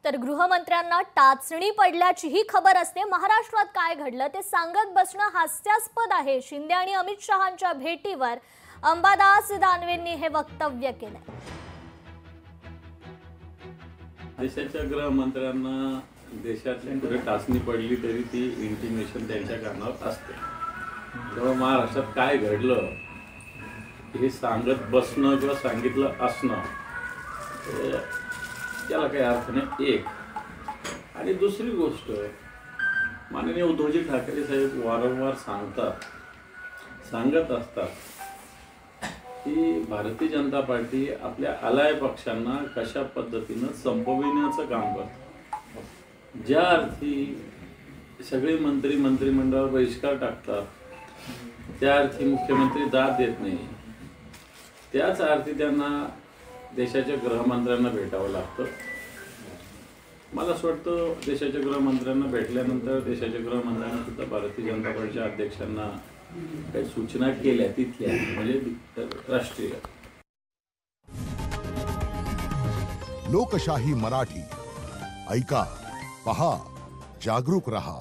तर गृहमंत्र्यांना टाचणी पडल्याचीही खबर असते। महाराष्ट्रात काय घडलं ते सांगत बसणं हास्यास्पद आहे। शिंदे आणि अमित शहांच्या भेटीवर अंबादास दानवेंनी हे वक्तव्य केलं। देशाच्या गृहमंत्र्यांना देशातली टाचणी पडली तरी ती इंटिमेशन त्यांच्या कानावर असते। तेव्हा महाराष्ट्रात काय घडलं हे सांगत बसणं किंवा सांगितलं असणं त्याला काही अर्थ नाही। एक आणि दुसरी गोष्ट, माननीय उद्धवजी ठाकरे साहेब वारंवार सांगत असतात की भारतीय जनता पार्टी आपल्या अलाय पक्षांना कशा पद्धतीनं संपविण्याचं काम करते। ज्या अर्थी सगळे मंत्री मंत्रिमंडळावर बहिष्कार टाकतात, त्या अर्थी मुख्यमंत्री दाद देत नाही, त्याच अर्थी त्यांना देशाच्या गृहमंत्र्यांना भेटावं लागतं। मला असं वाटतं देशाच्या गृहमंत्र्यांना भेटल्यानंतर देशाच्या गृहमंत्र्यांना सुद्धा भारतीय जनता पार्टीच्या अध्यक्षांना काही सूचना केल्या तिथल्या, म्हणजे राष्ट्रीय। लोकशाही मराठी ऐका, पहा, जागरूक रहा।